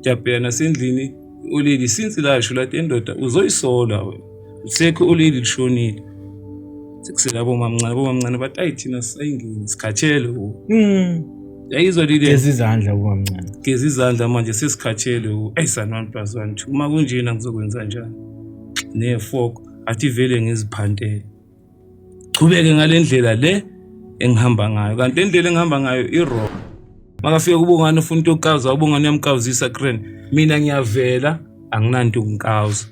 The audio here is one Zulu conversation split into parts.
Japia nasendlini uleli since lasho lathi endoda uzoyisola wena. Usekho uleli lishonile. Sekuselabo mamncane bathi ayithina sayingini sikhathele yayizwa lile gezi izandla ubamncane gezi izandla manje sesikhathele ayisana 1+1 uma kunjena ngizokwenza njani nefork athi vele ngiziphantele qhubeke ngalendlela le engihamba ngayo kanti indlela engihamba ngayo irong makafika kubongana ufuna into yokukaza ubongana yamkawuzisa Kren mina ngiyavela anginanto ukunkawuza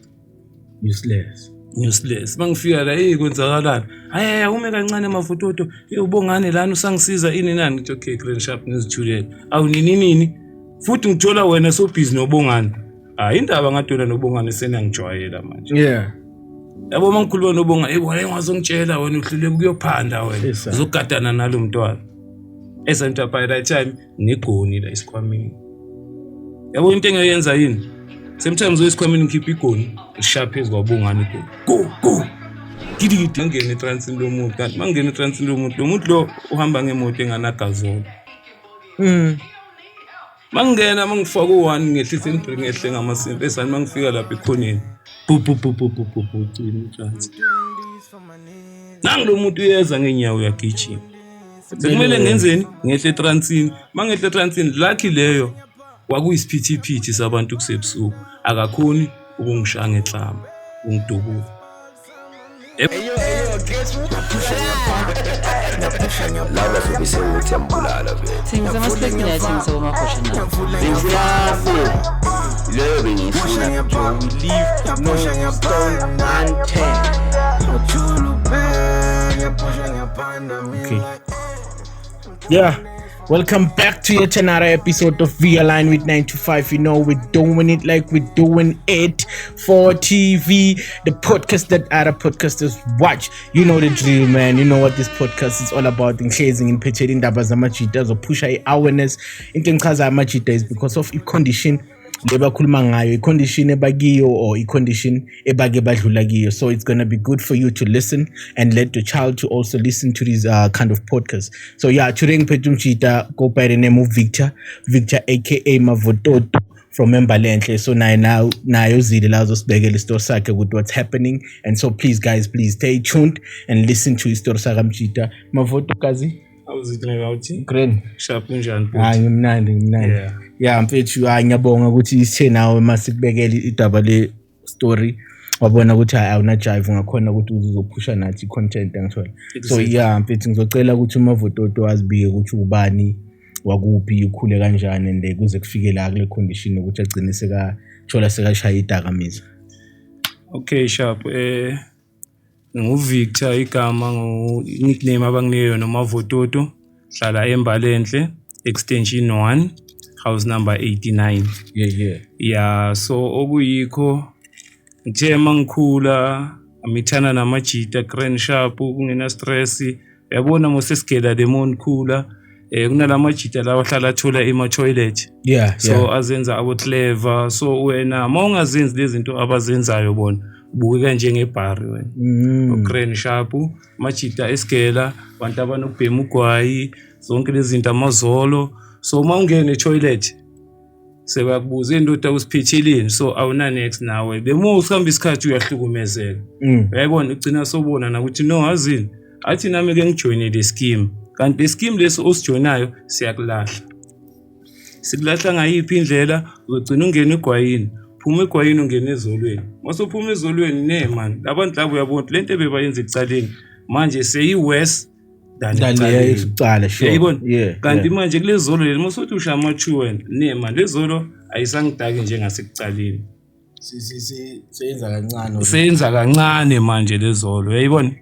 useless mangifika la kwenzakalana hayi ume kancane amafototo ubongane lana usangisiza ini nani ngithi okay Grand Sharp ngizithulele awu nini futhi ngithola wena so busy nobongane indaba ngadona nobongane senangijwayela manje yabo mangikhuluma nobongane wena ngazongitshela wena uhluleke kuyophanda wena uzogadana nalo mntwana esanto by that time ngigoni la isikhwameni yabo into engiyenza yini sometimes uyisikhwameni ngikhipha igoni sharp ezwabongana go gidi ngene etransini lomuntu kanti mangene etransini lomuntu lo uhamba ngemoto enganagazolo mangena mangifaka u1 ngehlisa indri ngehle ngamasimple esani mangifika lapha ekhoneni trans nangu lo muntu uyeza ngenyawo uyagijima sekumele ngenzeni ngehle etransini mangehle etransini lucky leyo kwakuyisiphithiphithi sabantu kusebusuku akakhoni ukungishaya ngehlamba ungidubuka laba sobise uthi ambulala vele thingisa amaspekula thingisa amakhosha na leyo bengifuna to leave no stone Yeah, welcome back to yet another episode of Realign with 925. You know, we're doing it like we're doing it for TV, the podcast that other podcasters watch. You know the drill, man. You know what this podcast is all about. Increasing in petting dabas amachita or push awareness in amachita is because of a condition lebakhuluma ngayo i-condition ebakiyo or i-condition ebake badlula kiyo. So it's going to be good for you to listen and let your child to also listen to these kind of podcasts. So yeah, today ngiphethe umjita go by the name of Victor aka Mavototo from Embalenhle. So nayo zile la uzosibekela istory sakhe with what's happening, and so please guys, please stay tuned and listen to istory sakhe mjita. Mavoto kazi awuzithina uthi Grand Sharp unjani ngimnandi yeah mfethu ngiyabonga ukuthi isithe nawe masikubekele idaba le story wabona ukuthi awuna jive ngakhona ukuthi uzophusha nathi content angithola. So yeah mfethu ngizocela ukuthi uMavototo azibike ukuthi ubani wakuphi ukhule kanjani and kuze kufike la kule condition ukuthi agcine sekathola sekashaya idakamizwa. Okay Sharp nguVictor igama nickname abangineyo noMavototo hlala eMbalenhle extension 1 house number 89. Yeah so okuyikho ngithe mangikhula amithana namajita Grand Sharp kungena stress yabona mosesigela lemon khula kunalamajita lawa ahlala athola ema toilet so azenza abo clever so wena mawungazenzi lezi zinto abazenzayo bona ubukeka njengebhari wena Grand Sharp majita esigela abantu abanokubhema ugwayi zonke lezi zinto amazolo so mawungena etoilet sebakubuza indoda usiphithilini so awuna next nawe the more usihamba isikhathi uyahlukumezeka uyayibona ugcina sobona na ukuthi no azini athi nami ke ngijoine le scheme kanti le scheme leso osijoinayo siyakulahla sikulahla ngayiphi indlela uzogcina ungena egwayini phuma egwayini ungena ezolweni masophuma ezolweni man abantu labo uyabona lento bebayenza ekucaleni manje seyiworse than leyo sure yayibona kanti manje kulezolo leli mosothi usha amachuwen man lezolo ayisangidaki njengasekucaleni senza kancane manje lezolo yayibona.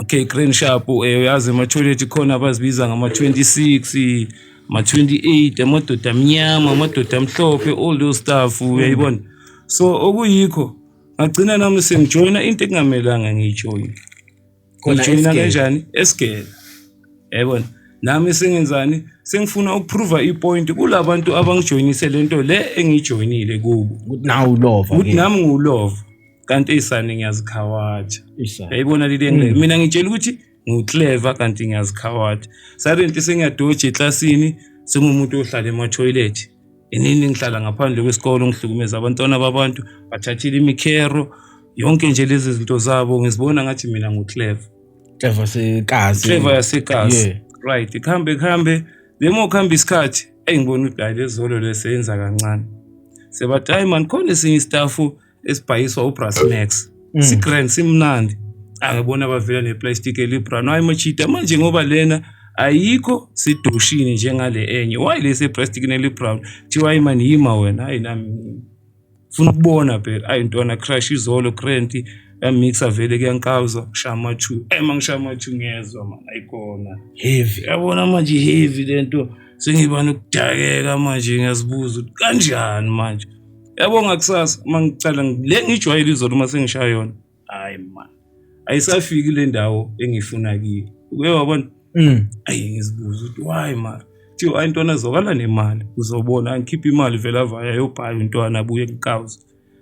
Okay Grand Sharp uyazi ama-toilet khona abazibiza ngama-26 ma-28 amadoda amnyama amadoda amhlophe all those stuff uyayibona. So okuyikho ngagcina nami sengijoina into engamelanga ngiyijoine ngijoina kanjani esigela yayibona nami sengenzani sengifuna ukuprova ipoint kulabantu abangijoinise lento le engijoinile kubo now love ukuthi nami ngulove kanti isane ngiyazikhawathi yayibona lile mina ngitshela ukuthi ngiclever kanti ngiyazikhawathi silent sengiyadoja eclassini sengumuntu ohlala ema toilet Inini ngihlala ngaphandle kwesikole ngihlukumeza abantwana babantu bathathile imikhero yonke nje lezi zinto zabo ngizibona ngathi mina nguclever. Clever sekazi. Clever yasekazi. Right, ikhambe lemo khamba isikhathi ngibona ukuthi hayi lezolo lesenza kancane. Sebathi hayi man khona esinye staff esibhayiswa uBrass Max. Sigrand simnandi. Angibona bavela neplastic elibrown. Hayi machita manje ngoba lena ayikho sidushini njengale enye. Why lese plastic nelibrown? Thiwa hayi man yima wena. Hayi nami ufuna ukubona phela. Hayi ntwana crash izolo grant yamixa vele kuyankawuza shama 2. Mangishama 2 ngiyezwa man ayikona. Heavy. Yabona manje heavy lento. Sengibana ukudakeka manje ngiyazibuza ukuthi kanjani manje. Yabonga kusasa mangicala le ngijwayele izolo uma sengishaya yona. Hayi man. Ayisafiki le ndawo engifuna kiyo. Uke wabona? Ayi ngizibuza ukuthi why man. Thiyo ayintwana zokala nemali. Uzobona ngikhipha imali vela vaya yobhayo intwana abuye enkawuza.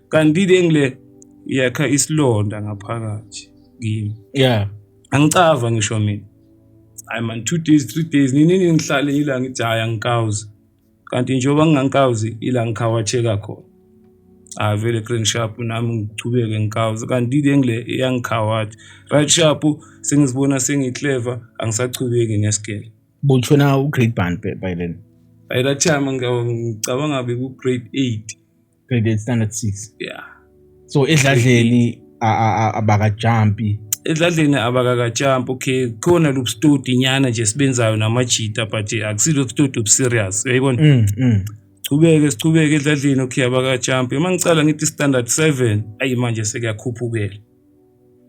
Kanti le ngile yakha isilonda ngaphakathi kimi. Yeah. Angicava ngisho mina. Hayi man 2 days 3 days nini ngihlale ngila ngithi hayi angikawuzi. Kanti njengoba ngingakawuzi ila ngikhawatheka khona. Vele Grand Sharp nami ngichubeke ngikawuzi kanti le ngile iyangikhawathi. Right Sharp sengizibona sengiclever angisachubeki nesikele. Butshona ugrade band by then. By that time ngicabanga beku grade 8. Grade 8 standard 6. Yeah. So edladleni abaka jumpy. Edladleni abaka jump okay khona lo study nyana nje sibenzayo namajita but akusilo study serious uyayibona. Sichubeke edladleni okay abaka jump mangicala ngithi standard 7 ayi manje sekuyakhuphukela.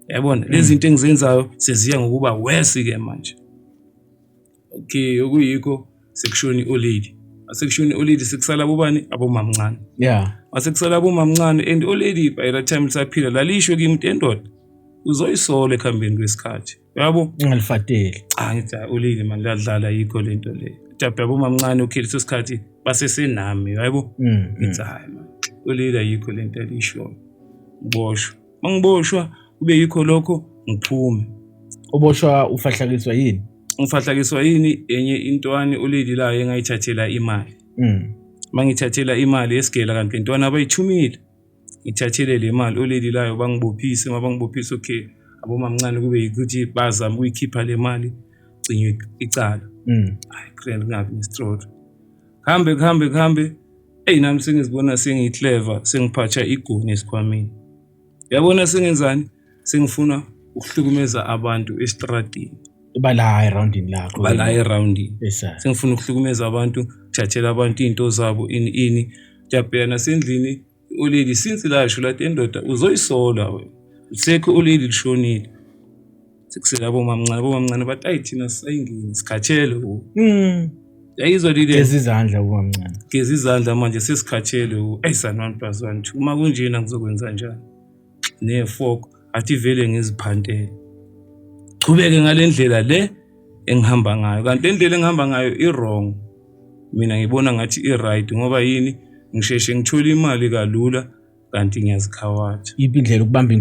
Yabona lezi zinto engizenzayo seziya ngokuba worse ke manje. Okay okuyikho section olady. Section olady sekusala bobani abomamncane. Yeah. Asekusala abomamncane and olady by that time lisaphila lalisho kimi endoda uzoyisola ekhambeni kwesikhathi. Yabo ngalifatele. Ngithi olady man ladlala yikho lento le. Japhe abomamncane okay leso sikhathi basesenami yabo. Ngithi hayi man. Olady ayikho lento alisho. Ngiboshwa. Mangiboshwa kube yikho lokho ngiphume. Uboshwa ufahlakiswa yini? Ngifahlakiswa yini enye intwani olady la engayithathela imali. Mangithathela imali esigela kanti intwana abayithumile. Ngithathele le mali olady layo bangibophise mabangibophise okay abomamncane kube ukuthi bazama ukuyikhipha le mali cinywe icala. Hayi grand ngabi nestroke. Khambe nami sengizibona sengiclever sengiphatha igoni esikhwameni. Yabona sengenzani sengifuna ukuhlukumeza abantu estradini. Bala arounding lakho. Bala arounding. Yes sir. Sengifuna ukuhlukumeza abantu, ukuthathela abantu into zabo ini. Japhe nasendlini olady since lasho lathi endoda uzoyisola wena. Usekho olady lishonile. Sekusela abomamncane bathi ayithina sayingini sikhathele wo. Yayizwa lile. Gezi izandla ubamncane. Gezi izandla manje sesikhathele wo. Ayisani 1+1 2. Uma kunjena ngizokwenza njani? Ne-fork athi vele ngiziphantele. Chubeke ngalendlela le engihamba ngayo kanti indlela engihamba ngayo i-wrong. Mina ngibona ngathi i-right ngoba yini ngisheshe ngithola imali kalula kanti ngiyazikhawatsha. Indlela ukubamba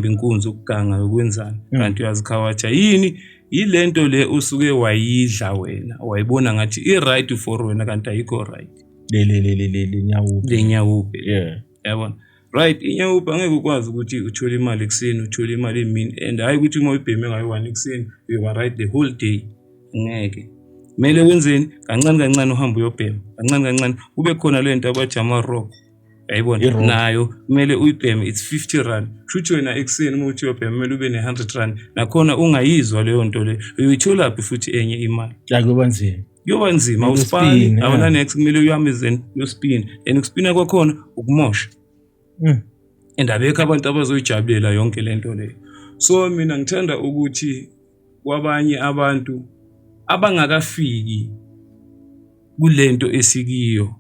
inkunzi ukuganga ukwenzana kanti uyazikhawatsha yini ilento le usuke wayidla wena wayibona ngathi i-right for wena kanti ayikho right. Le nyawupe. Yeah. Yabona. Right inyawupe angeke ukwazi ukuthi uthole imali ekseni uthole imali emini and hayi ukuthi uma uyibheme ngayo 1 ekseni you were right the whole day. Ngeke. Mele wenzeni kancane uhamba uyobhema kancane kube khona lento abathi ama rock. Yayibona nayo kumele uyibheme it's 50 rand. Shuthi wena ekseni uma uthi uyobhema kumele ube ne 100 rand nakhona ungayizwa leyo nto le uyithola phi futhi enye imali. Kuyoba nzima uspani abana next kumele uyamezeni uyospin and ukuspina kwakhona ukumosha. And abekho abantu abazoyijabulela yonke lento le. So mina ngithanda ukuthi kwabanye abantu abangakafiki kulento esikiyo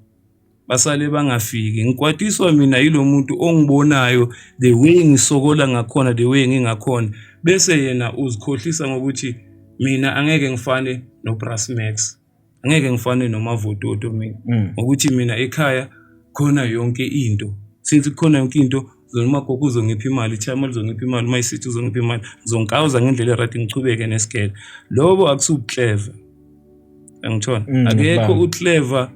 basale bangafiki ngikwatiswa mina yilo muntu ongibonayo the way ngisokola ngakhona the way ngingakhona bese yena uzikhohlisa ngokuthi mina angeke ngifane noBrass Max angeke ngifane noMavototo mina ngokuthi mina ekhaya khona yonke into since khona yonke into zona gogo uzongipha imali chama uzongipha imali mayisithi uzongipha imali ngizongikawuza ngendlela right ngichubeke nesikele lobo akusuclever angithona akekho uclever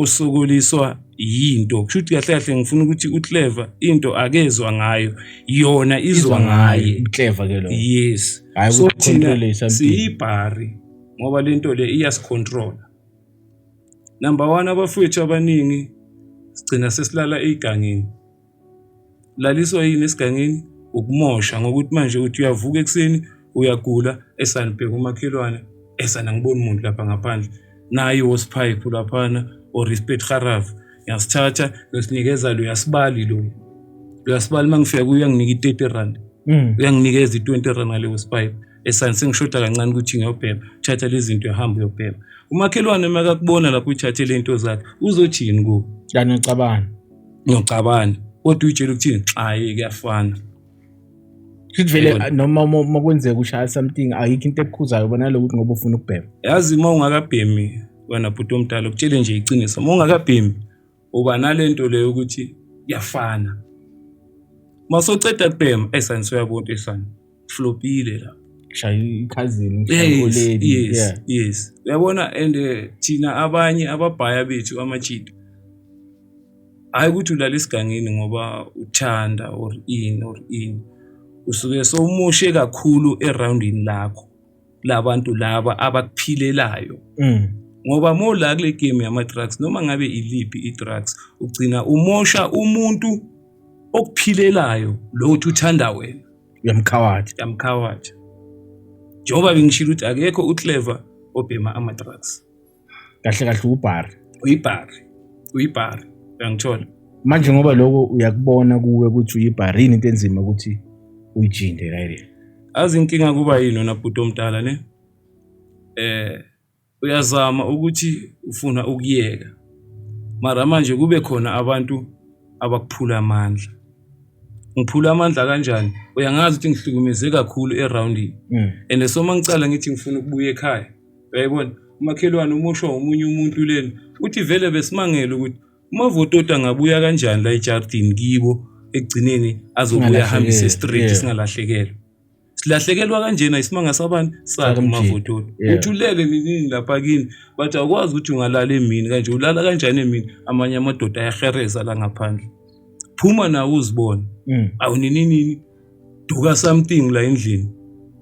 osokoliswa yinto kusho ukuthi kahle kahle ngifuna ukuthi uClever into akezwa ngayo yona izwa ngaye Clever ke lo yes hayi so ukucontrol thina something siyibhari ngoba lento le iyasicontrol number 1 abafowethu abaningi sigcina sesilala egangeni laliswa yini esigangeni ukumosha ngokuthi manje uthi uyavuka ekseni uyagula esanibheka umakhelwane esana ngibona umuntu lapha ngaphandle naye hospital laphana or respect kharafu yasithatha ngesinikeza lo yasibali lo uyasibali mangifika uyanginika i30 rand uyanginikeza i20 rand ngale hospital esani sengishoda kancane ukuthi ngiyobhema thatha lezi zinto ehamba uyobhema umakhelwane makakubona lapho uthathe lento zakhe uzothini ku yani ngiyocabana kodwa uyitshela ukuthini hayi kuyafana Kuthi vele noma makwenzeka ushaya something ayikho into ekukhuzayo bona lokho ngoba ufuna ukubhema. Yazi uma ungakabhemi wena bhuti omdala ukutshele nje iqiniso uma ungakabhemi uba nalento leyo ukuthi yafana. Masoceda kubhema esansi uyabona esana flopile la. Shaya ikhazini oledi yes uyabona and thina abanye ababhaya bethu amachito hayi ukuthi ulala isigangeni ngoba uthanda or in usuke sowumushe kakhulu eroundini lakho labantu laba abakuphilelayo ngoba mola kule game yama drugs noma ngabe iliphi i-drugs ugcina umosha umuntu okuphilelayo lo uthi uthanda wena yamkhawathi njengoba bengishilo ukuthi akekho uClever obhema ama drugs kahle uyibhari uyangithola manje ngoba lokho uyakubona kuwe ukuthi uyibhari into enzima ukuthi uyijinde right azi inkinga kuba yini wona bhuti omdala ne uyazama ukuthi ufuna ukuyeka mara manje kube khona abantu abakuphula amandla ngiphula amandla kanjani uyangazi ukuthi ngihlukumeze kakhulu eroundini and so mangicala ngithi ngifuna ukubuya ekhaya uyayibona umakhelwane umusho umunye umuntu leni uthi vele besimangele ukuthi umavotota angabuya kanjani la eJardini kibo ekugcineni azobuya hambise street singalahlekelwa silahlekelwa kanjena isimanga sabani sakho umavotota uthi ulele nini lapha kini bathi akwazi ukuthi ungalala emini kanje ulala kanjani emini amanye amadoda ayahereza la ngaphandle phuma nawe uzibona awuninini duka something la endlini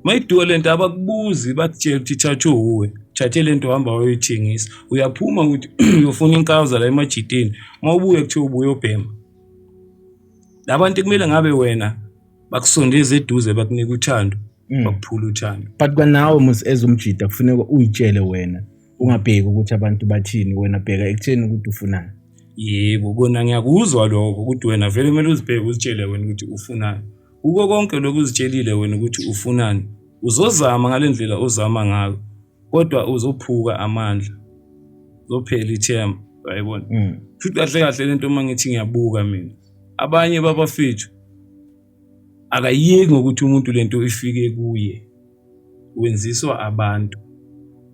mayiduka lento abakubuzi bakutshela ukuthi thatho uwe thathe lento hamba wayoyithengisa uyaphuma ukuthi uyofuna inkawuza la emajiteni mawubuye kuthiwa ubuye obhema labantu kumele ngabe wena bakusondeze eduze bakunika uthando bakuphula uthando but kwanawe mus ezumjida kufuneka uyitshele wena ungabheki ukuthi abantu bathini wena bheka ekutheni ukuthi ufunani yebo kona ngiyakuzwa lokho ukuthi wena vele kumele uzibheke uzitshele wena ukuthi ufunani uko konke lokhu uzitshelile wena ukuthi ufunani uzozama ngalendlela ozama ngayo kodwa uzophuka amandla uzophela ithemba uyayibona futhi kahle lento mangithi ngiyabuka mina abanye babafethu akayeki ngokuthi umuntu lento ifike kuye wenziswa abantu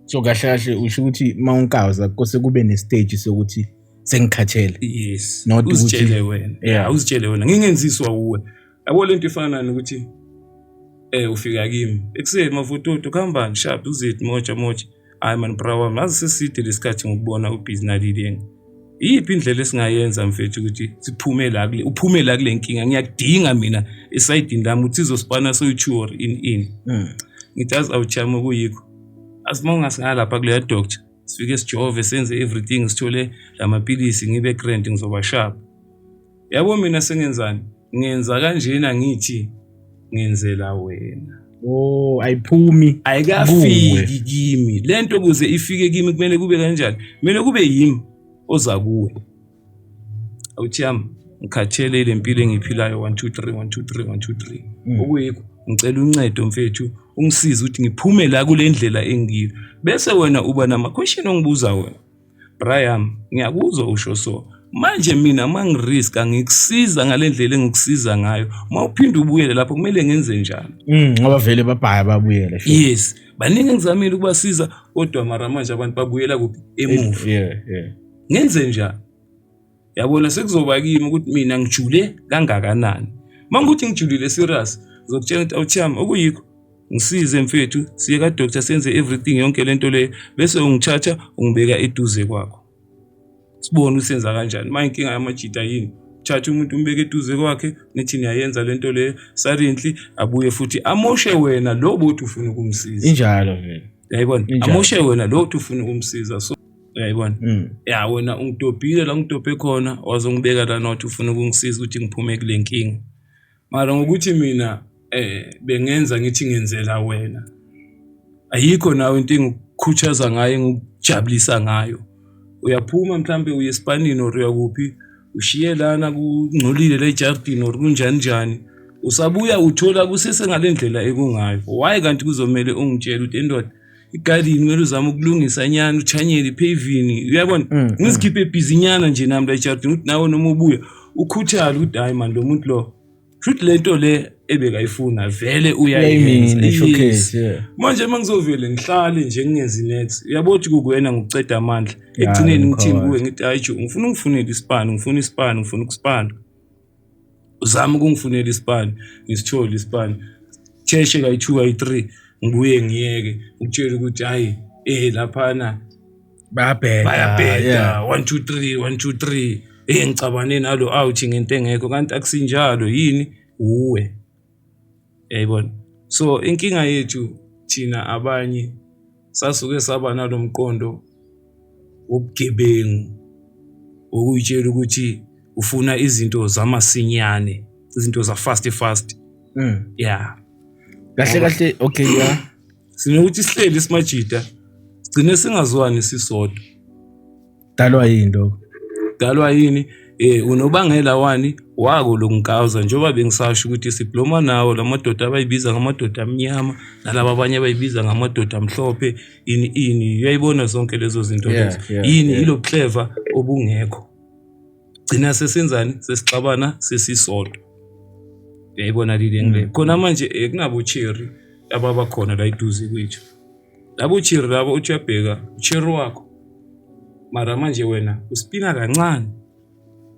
so kahle usho ukuthi mawunkawuza kose kube nestage sokuthi sengikhathele yes not uzitshele wena uzitshele wena ngingenziswa uwe yabo lento ifana nokuthi ufika kimi ekuseni mafototo khambani sharp uzithi moja hayi man bra wami azi seside lesikhathi ngokubona ubusiness leading iyiphi indlela esingayenza mfethu ukuthi siphume la kule uphume la kule nkinga ngiyakudinga mina esayidini lami ukuthi izosipana soyithuri in ngithi awuchama kuyikho asimanga singalapha kule doctor sifike sijove senze everything sithole lamapilisi ngibe grant ngizoba sharp yabo mina sengenzani ngenza kanjena ngithi ngenzela wena ayiphumi ayikafiki kimi lento kuze ifike kimi kumele kube kanjani kumele kube yimi oza kuwe awuthiyami ngikhathele lempilo engiphilayo 1 2 3 okuyikho ngicela uncedo mfethu ungisize ukuthi ngiphume la kule ndlela engiyo bese wena uba nama question ongibuza wena Brian ngiyakuzwa usho so manje mina mangirisk angikusiza ngalendlela engikusiza ngayo mawuphinda ubuyele lapho kumele ngenze njani ngoba vele babhaya babuyela yes baningi ngizamile ukubasiza kodwa mara manje abantu babuyela kuphi emuva ngenze njani yabona sekuzoba kimi ukuthi mina ngijule kangakanani manguthi ngijulile serious ngizokutshela ukuthi awuthiyami okuyikho ngisize mfethu siye ka doctor senze everything yonke lento le bese ungithatha ungibeka eduze kwakho sibone usenza kanjani. Manje inkinga yamajita yini? Thatha umuntu umbeke eduze kwakhe nithi niyayenza lento le silently abuye futhi amoshe wena lo bothi ufuna ukumsiza. Injalo vele. Yayibona? Amoshe wena lo bothi ufuna ukumsiza. So yayibona? Ya wena ungidobhile la ngidobhe khona wazongibeka la nothi ufuna ukungisiza ukuthi ngiphume kule nkinga. Mara ngokuthi mina bengenza ngithi ngenzela wena. Ayikho nawe into engikukhuthaza ngayo ngikujabulisa ngayo. Uyaphuma mhlambe uye eSpanini or uyakuphi ushiye lana kungcolile le jardini or kunjani njani usabuya uthola kusese ngalendlela ekungayo. Why kanti kuzomela ungitshela ukuthi endoda igarden kumele uzame ukulungisa nyana uchanyele ipaving uyabona ngizikhiphe ebhizinyana nje nami la jardini ukuthi nawe noma ubuya ukhuthala ukuthi hayi man lo muntu lo futhi lento le ebekayifuna vele uyayenza. Manje mangizovele ngihlale nje ngingenzi next uyabothi kukwena ngokuceda amandla ekugcineni ngithini kuwe ngithi hayi jo ngifuna ungifunela isipani ngifuna ukusipana uzama ukungifunela isipani ngisithole isipani cheshe kayi2 kayi3 ngibuye ngiyeke ukutshela ukuthi hayi laphana bayabheda 1 2 3 ngicabane nalo outing ngento engekho kanti akusinjalo yini uwe yayibona. So inkinga yethu thina abanye sasuke saba nalomqondo wobugebengu ukuyitshela ukuthi ufuna izinto zamasinyane izinto za fast yeah kahle okay yeah sinokuthi sihleli isimajita sigcine singazwani sisodwa dalwa yini unobangela wani wako lonkauza njoba bengisasho ukuthi sibloma nawo lamadoda abayibiza ngamadoda amnyama nalabo abanye abayibiza ngamadoda amhlophe ini uyayibona zonke lezo zinto lezo yini ilo clever obungekho gcina sesenzani sesixabana sesisodwa uyayibona lile ngile khona manje kunabo cherry ababa khona la iduze kwethu labo cherry labo uthi uyabheka cherry wakho mara manje wena uspina kancane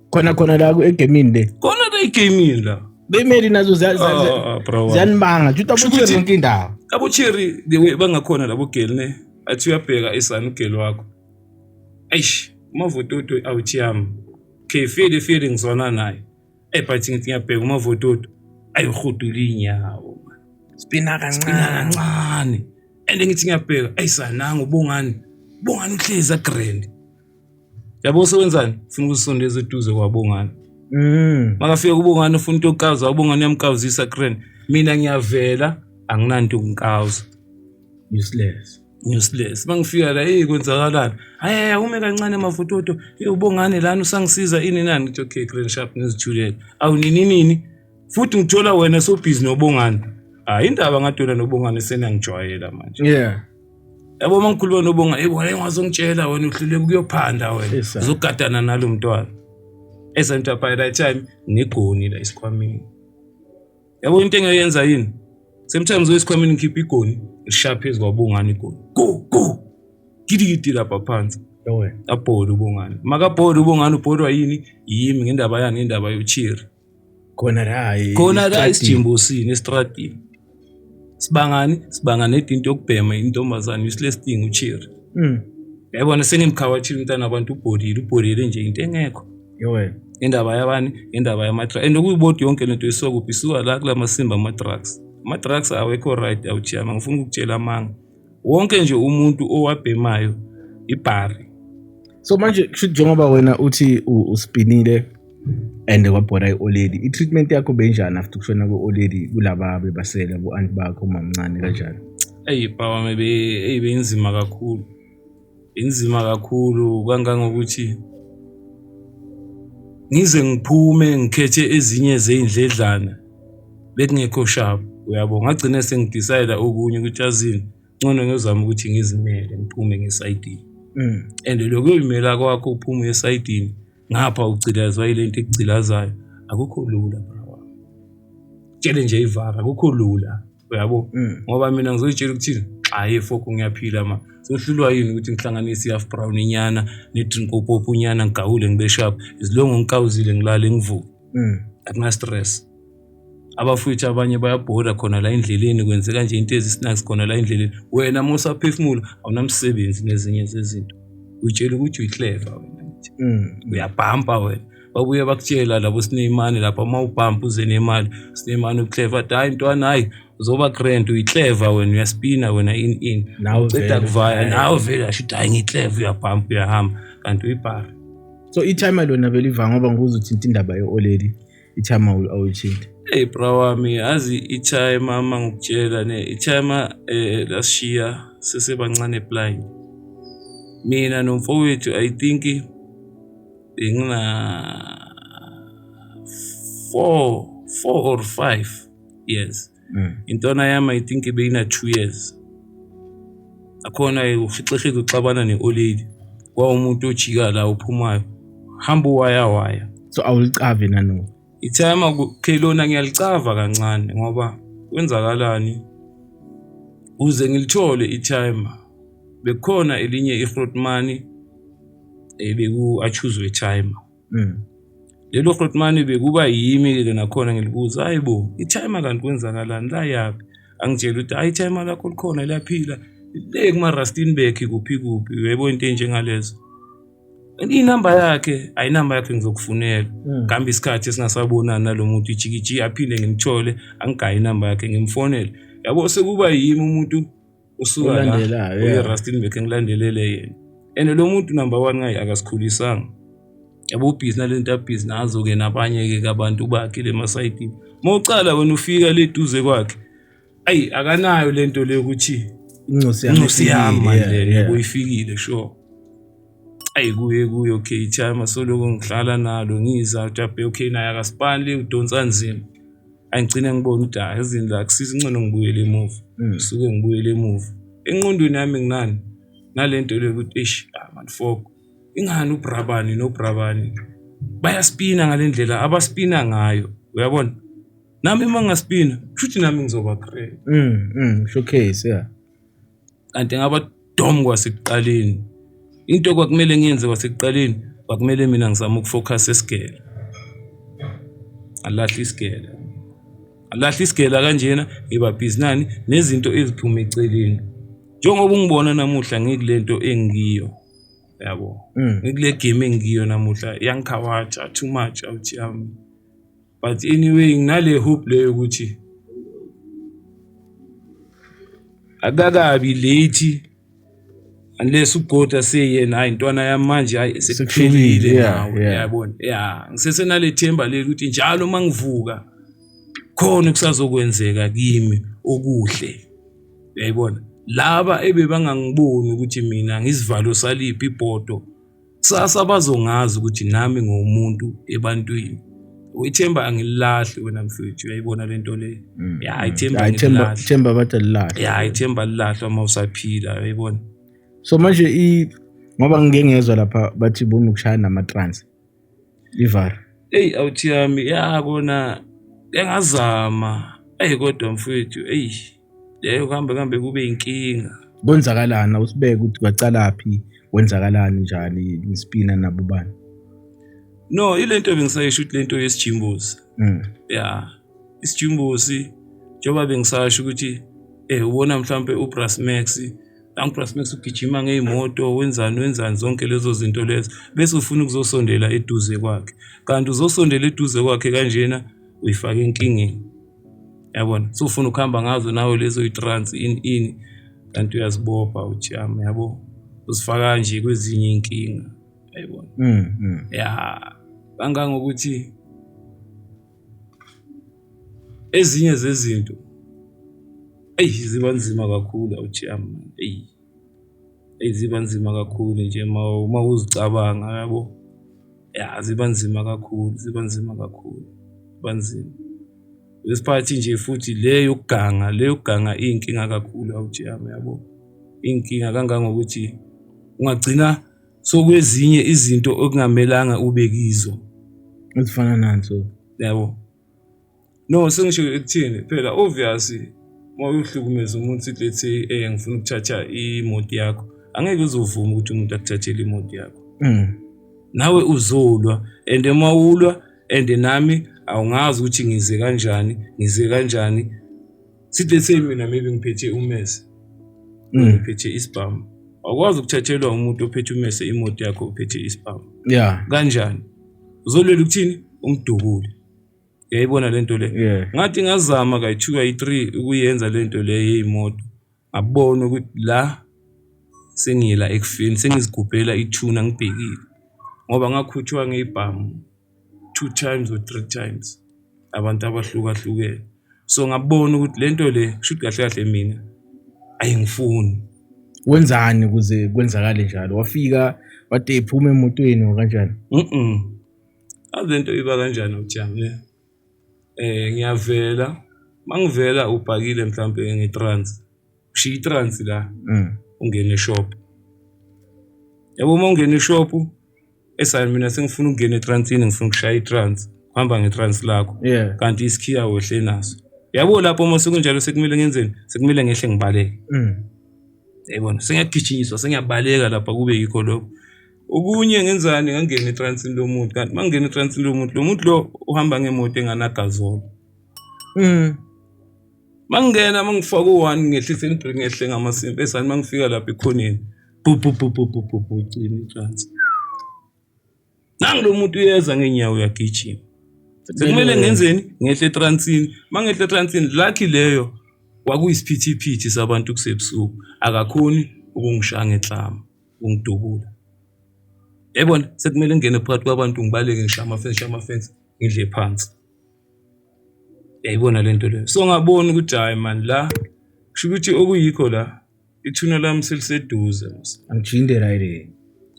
khona la egamini le khona la egamini la bemeli nazo ziyanibanga juta bucherry yonke indawo abo cherry the way bangakhona labo girl ne athi uyabheka isana ugirl wakho eish mavototo awuthiyami feel ngizona naye but ngithi ngiyabheka umavototo ayihudula inyawo spina kancane and ngithi ngiyabheka ayisananga ubongani uhleza grand yabo sewenzani ufuna ukusondeza eduze kwabongani makafika kubongani ufuna into yokukaza ubongani uyamkawuzisa grand mina ngiyavela anginanto ukunkawuza useless mangifika la kwenzakalani hayi ume kancane amafototo ubongane lana usangisiza ini nani ngithi okay grand sharp ngizithulele awu nini futhi ngithola wena so busy nobongani indaba ngadona nobongani senangijwayela manje yabo mangikhuluma nobongani wena ngazongitshela wena uhluleke kuyophanda wena uzogadana nalo mntwana esanto by that time negoni la isikhwamini yabo into engayenza yini sometimes wesikhwamini ngikhipha igoni sharp ezwabongani igoni go gidi lapha phansi abhoda ubongani makabhoda ubongani ubhodwa yimi ngendaba yani indaba yochiri khona la isijimbosini estradini sibangane into yokubhema intombazane uselesting uchiri yabona sengimkhawatshila umntana abantu ubhodile nje into engekho indaba yabani indaba yamatra and ukuyibodi yonke lento isokuphi isuka la kula masimba ama-drugs awekho right awuchiyama ngifuna ukutshela amanga wonke nje umuntu owabhemayo ibhari. So manje njengoba wena uthi uspinile and wabhora i-oledi i-treatment yakho benjani after kushona kwe-oledi kulaba bebasela ku-anti bakho mamncane kanjani? Baba maybe benzima kakhulu kangangokuthi ngize ngiphume ngikhethe ezinye zeindledlana bekungekho sharp uyabo ngagcina sengidecide okunye ukuthi azini ngcono ngizama ukuthi ngizimele ngiphume ngesayidini and lokho uyimela kwakho uphume esayidini ngapha ucilazwa ilento ekucilazayo akukho lula baba tshele nje ivara akukho lula uyabo ngoba mina ngizotshela ukuthi hayi foko ngiyaphila ma sohlulwa yini ukuthi ngihlanganise i-half brown inyana ne-drink opop unyana ngigawule ngibe sharp izilongo ngikawuzile ngilale ngivuke akuna stress. Abafowethu abanye bayabhoda khona la endleleni kwenzeka nje into ezisnacks khona la endleleni wena mosaphefumula awunamsebenzi nezinye zezinto utshela ukuthi uyiclever wena uyabhampa wena babuye bakutshela labo sinemali lapha uma ubhampa uze nemali sinemali uclever athi hayi ntwana hayi uzoba grand uyiclever wena uyaspina wena in uceda kuvaya nawe vele ashithi hayi ngiclever uyabhampa uyahamba kanti uyibhara. So i-timer lona beliva ngoba nguzuthinta indaba ye-oledi i-timer awuyithinta. Hey bra wami azi i-timer ama ngikutshela ne i-timer lashiya sesebancane blind. Mina nomfowethu I think bengina 4 or 5 years. Intona yami I think beyina 2 years. Akhona ufihleheke uxabana ne-oledi kwa umuntu ojika la uphumayo hamba waya. So awulicave nano. I-timer kelona ngiyalicava kancane ngoba kwenzakalani uze ngilithole i-timer bekhona elinye i-Grootman beku achuzwe timer. Lelo Grootman bekuba yimi ke nakhona ngilibuza hayibo i-timer kanti kwenzakalani la yapi angitshela ukuthi hayi i-timer lakho likhona laphila le kuma Rustenburg kuphi uyebo into enjengalezo. Inamba yakhe ayinamba yakhe ngizokufunela ngihamba isikhathi esingasabonana nalomuntu ijikiji aphinde ngimthole angigayi inamba yakhe ngimfonela yabo sekuba yimi umuntu usuka la eRustenburg ngilandelele yena and lo muntu number 1 ngayi akasikhulisanga yabo ubhizi nalento abhizi nazo ke nabanye ke abantu bakhe lemasayidi mawucala wena ufika le duze kwakhe ayi akanayo lento le ukuthi incosi yami manje uyifikile sure. Ayi kuye okay timer soloko ngihlala nalo ngiza uJabe okay naye akasipani udonsa nzima angigcina ngibona ukuthi hayi izini la kusisa ingcono ngibuyele emuva usuke ngibuyele emuva enqondweni yami nginani nalento le ukuthi man fok ingani uBrabani noBrabani bayaspina ngalendlela abaspina ngayo uyabona nami mangaspina futhi nami ngizoba great showcase kanti ngaba dom kwasekuqaleni into kwakumele ngiyenze kwasekuqaleni kwakumele mina ngizama ukufocus esigele alahla isigele kanjena ngiba business nezinto eziphuma eceleni njengoba ungibona namuhla ngikulento engiyo yabo ngikule game engiyo namuhla yangikhawacha too much out yami but anyway nginale hope leyo ukuthi akakabi late unless uGoda sayena hayi intwana yami manje hayi sekuphelile yabona ngisesenale themba leli ukuthi njalo mangivuka khona kusazokwenzeka kimi okuhle uyayibona laba ebebangangiboni ukuthi mina ngisivalo saliphi ibhodo kusasa bazongazi ukuthi nami ngomuntu ebantwini uyithemba angilahli wena mfethu uyayibona lento le ithemba badalilahla ithemba lilahlwa uma usaphila uyayibona. So manje ngoba ngingezwe lapha bathi bona ukushaya nama-trans ivar awuthi yami yabona engazama kodwa mfethu leyo kambe kube inkinga kwenzakalana usibeke ukuthi kwacalaphi kwenzakalani njani nispina nabo bani. No ilento bengisayisho ukuthi lento yesijimbozi isijimbozi njengoba bengisasho ukuthi ubona mhlambe uBrasmax Brasmax ugijima ngeimoto wenzani zonke lezo zinto lezo bese ufuna ukuzosondela eduze kwakhe kanti uzosondela eduze kwakhe kanjena uyifaka enkingeni yabona so ufuna ukuhamba ngazo nawe lezo itrans in kanti uyazibopha uthi yabo uzifaka nje kwezinye inkinga yayibona kangangokuthi ezinye zezinto ziba nzima kakhulu uthi ziba nzima kakhulu nje uma uzicabanga yabo ziba nzima kakhulu banzima lesiphathi nje futhi leyo kuganga inkinga kakhulu awuthi yabo inkinga kangangokuthi ungagcina sokwezinye izinto okungamelanga ube kizo ezifana nanzo yabo no sengisho ekuthini phela obviously mawuhlukumeza umuntu sithi let's say ngifuna ukuthatha imoto yakho angeke uzovuma ukuthi umuntu akuthathele imoto yakho nawe uzolwa and mawulwa and nami awungazi ukuthi ngize kanjani sithi let's say mina maybe ngiphethe umese ngiphethe isibhamu Awukwazi ukuthathelwa umuntu ophethe umese imoto yakho ophethe isibhamu. Yeah. Kanjani? Uzolela ukuthini? Umdubule. Uyayibona lento le. Yeah. Ngathi ngazama kayi2 kayi3 ukuyenza lento le yezimoto. Ngabona ukuthi la sengila ekufeni sengizigubhela ithuna ngibhekile. Ngoba ngakhutshwa ngeibhamu 2 times or 3 times. Abantu abahlukahlukene. So ngabona ukuthi lento le kusho kahle kahle mina ayingifuni. Wenzani ukuze kwenzakale njalo? Wafika wade iphuma emotweni kanjani? Azento iba kanjani uJami? Ngiyavela. Mangivela ubhakile mhlambe ngetrans. Ushiya itrans la. Ungene eshop. Yabo mawungena eshop esayini mina sengifuna ukungena etransini ngifuna ukushaya itrans. Uhamba ngetrans lakho. Kanti isikhiya wehle naso. Yabo lapho uma sekunjalo sekumele ngenzeni? Sekumele ngehle ngibaleke. Yabona sengiyagijinyiswa sengiyabaleka lapha kube yikho lokho. Okunye ngenzani ngangena etransini lomuntu kanti mangena etransini lomuntu lo uhamba ngemoto enganagazolo. Mangena mangifaka u1 ngehlise ngibring ehle ngamasimpi esani mangifika lapha ekhoneni. Ucima itrans. Nangu lo muntu uyeza ngenyawo uyagijima. Sekumele ngenzeni? Ngehle etransini. Mangehle etransini lucky leyo kwakuyisiphithiphithi sabantu kusebusuku. Akakhoni ukungishaya ngehlama, ungidubula. Yabona sekumele ngene phakathi kwabantu ngibaleke ngishaya amafence ngidle phansi. Yayibona lento leyo. So ngabona ukuthi hayi man la kusho ukuthi okuyikho la ithuna lami seliseduze. Angijindela ile.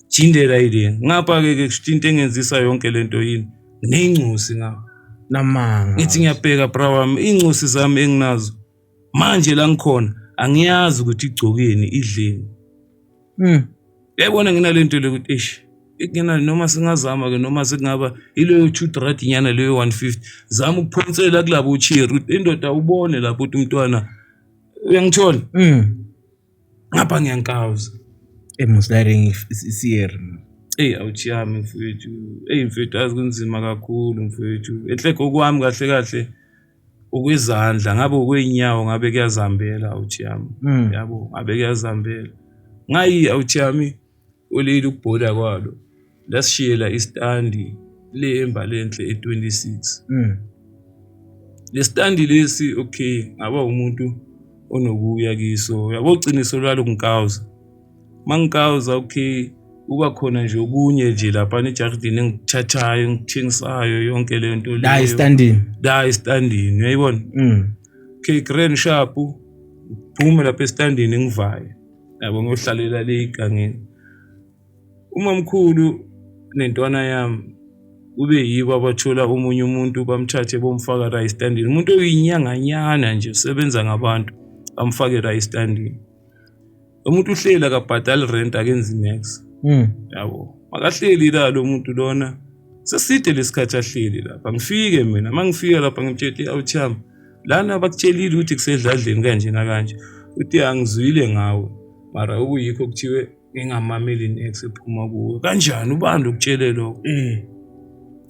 Jindela ile. Ngapha ke into engenzisa yonke lento yini? Neincusi ngapha. Namanga. Ngithi ngiyabheka bra wami incusi zami enginazo. Manje la ngikhona angiyazi ukuthi igcokeni idleni. Yayibona nginalento le ukuthi eish ikena noma singazama ke noma sekungaba ileyo 2 nyana leyo 150 zama ukuphonsela kulabo uChiri indoda ubone lapho ukuthi umntwana uyangithola ngapha ngiyankawuza emuslaring isiyeri awuchiyami mfowethu mfowethu azi kunzima kakhulu mfowethu enhleko kwami kahle kahle ukwezandla ngabe ukweinyawo ngabe kuyazambela awuchiyami yabo ngabe kuyazambela ngayi awuchiyami olile ukubhola kwalo lasishiyela istandi le embalenhle e26 le standi lesi okay ngaba umuntu onokuya kiso yabo uciniso lwalo ngikawuza mangikawuza okay kuba khona nje okunye nje lapha eJardini engithathayo ngithengisayo yonke le nto leyo la istandini uyayibona okay grand sharp phuma lapha estandini ngivaye yabo ngohlalela le igangeni umamkhulu nentwana yami ube yibo abathola umunye umuntu bamthathe bomfaka la istandini umuntu oyinyanganyana nje usebenza ngabantu bamfake la istandini umuntu uhlela kabhadali rent akenzi next yabo makahleli la lo muntu lona seside lesikhathi ahleli lapha ngifike mina mangifika lapha ngimtshela awuthami lana bakutshelile ukuthi kusedladleni kanje na kanje uthi angizwile ngawe mara ukuyikho kuthiwe ngingamameli next ephuma kuwe kanjani ubani ukutshele lokho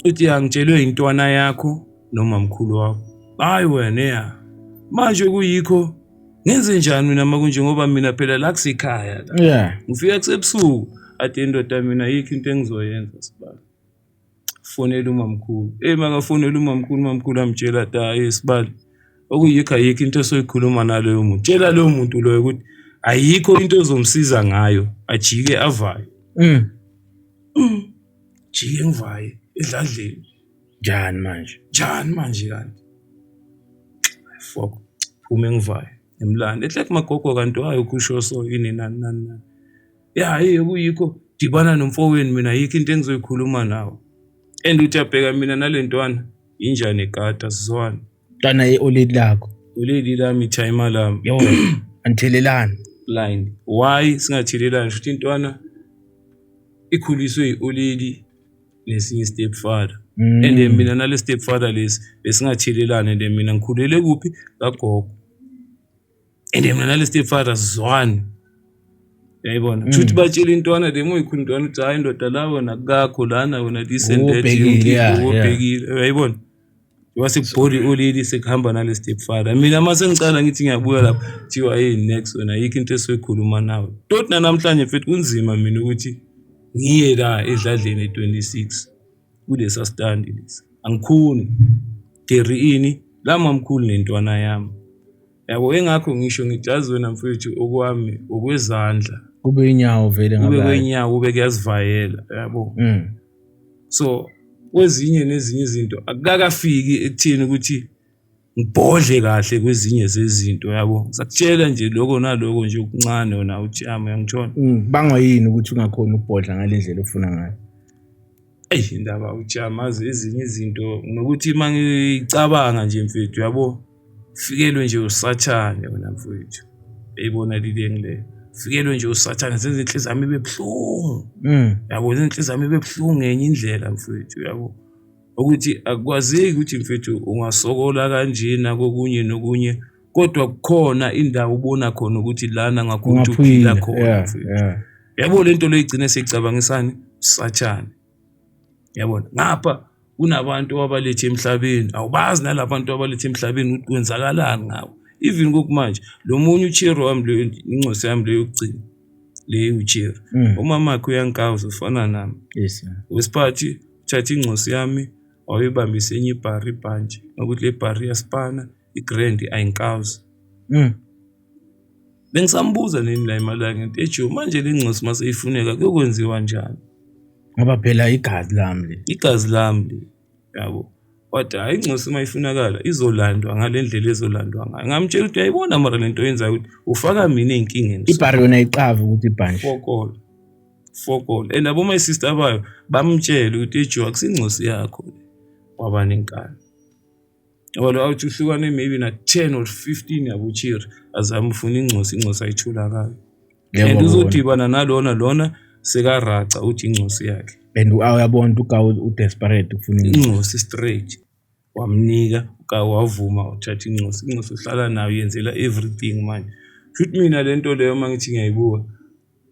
uthi angitshelwe intwana yakho noma mkhulu wakho hayi wena ya manje kuyikho ngenze njani mina makunje ngoba mina phela la kusekhaya la ngifika kusebusuku ade indoda mina yikho into engizoyenza sibala fonela umamkhulu makafonela umamkhulu amtshela hayi sibala okuyikho ayikho into esoyikhuluma naloyo muntu tshela loyo muntu loyo ukuthi ayikho into ezomsiza ngayo ajike avaye jike ngivaye edladleni njani manje kanti fuck phuma ngivaye emlanda ehleke magogo kanti hayi ukusho so yini nani kuyikho dibana nomfowenu mina yikho into engizoyikhuluma nawe and uthi abheka mina nalentwana injani egada sizwana ntwana oledi lakho oledi lami time lami yo anthelelana blind why singathelelana futhi intwana ikhuliswe ioledi nesinye stepfather and mina nale stepfather lesi besingathelelana and mina ngikhulele kuphi kagogo and mina nale stepfather sizwana yayibona futhi batshela intwana demo ikhulu intwana uthi hayi indoda lawo nakakho lana wena descended ubhekile uyayibona wasekubholi olili sekuhamba nale stepfather mina mase ngicala ngithi ngiyabuya lapha thiwa hey next wena ayikho into esikhuluma nawe tot namhlanje mfethu kunzima mina ukuthi ngiye la edladleni 26 kulesa stand lesi angikhuni Terry la mamkhulu nentwana yami yabo engakho ngisho ngijazi wena mfethu okwami okwezandla kube inyawo vele ngabe kube kwenyawo kube kuyazivayela yabo so kwezinye nezinye izinto akukafiki ekuthini ukuthi ngibhodle kahle kwezinye zezinto yabo sakutshela nje lokho naloko nje okuncane wona uJama uyangitshona bangwa yini ukuthi ungakhona ukubhodla ngalendlela ofuna ngayo indaba uJama ezinye izinto nokuthi mangicabanga nje mfethu yabo fikelwe nje usathane wena mfethu eyibona lile ngile fikelwe nje usathane senze inhliziyo zami bebhlungu yabo inhliziyo zami bebhlungu ngenye indlela mfethu yabo ukuthi akwazeki ukuthi mfethu ungasokola kanjena kokunye nokunye kodwa kukhona indawo ubona khona ukuthi lana ngakhona ukuphila khona mfethu yabo lento loyigcine seyicabangisani usathane yabona ngapha kunabantu abalethe emhlabeni awubazi nalabantu abalethe emhlabeni ukuthi kwenzakalani ngabo even kokumanje lo munye uChero wami lo incosi yami leyo yokugcina le uChero umama wakhe uyankawuza ufana nami yes wesiphathi uthatha incosi yami wayebambisa enye ibhari ibhanje ukuthi le bhari yaspana igrand ayinkawuza bengisambuza nini la imalanga ejo manje le ncosi mase ifuneka kuyokwenziwa njani ngoba phela igazi lami yabo kodwa hayi incosi mayifunakala izolandwa ngalendlela ezolandwa ngayo ngamtshela ukuthi ayibona mara lento yenza ukuthi ufaka mina einkingeni ibhari yona iqava ukuthi ibhanje fokol and abo my sister bayo bamtshela ukuthi ejo akusincosi yakho waba nenkani yabo awuthi uhlukane maybe na 10 or 15 yabo Chiri azama ufuna incosi ayithula kayo and uzodibana nalona sekaraca uthi incosi yakhe and uyabona ugawu desperate ufuna incosi straight wamnika wavuma uthatha incosi uhlala nayo yenzela everything manje futhi mina lento leyo mangithi ngiyayibuka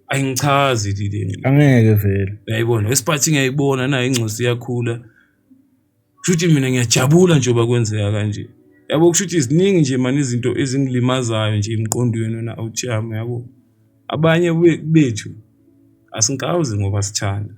ayingichazi lile angeke vele uyayibona wesiphathi ngiyayibona nayo incosi yakhula futhi mina ngiyajabula nje bakwenzeka kanje yabo kushuthi iziningi nje manje izinto ezingilimazayo nje emqondweni na uJama yabo abanye bethu asingawuzi ngoba sithanda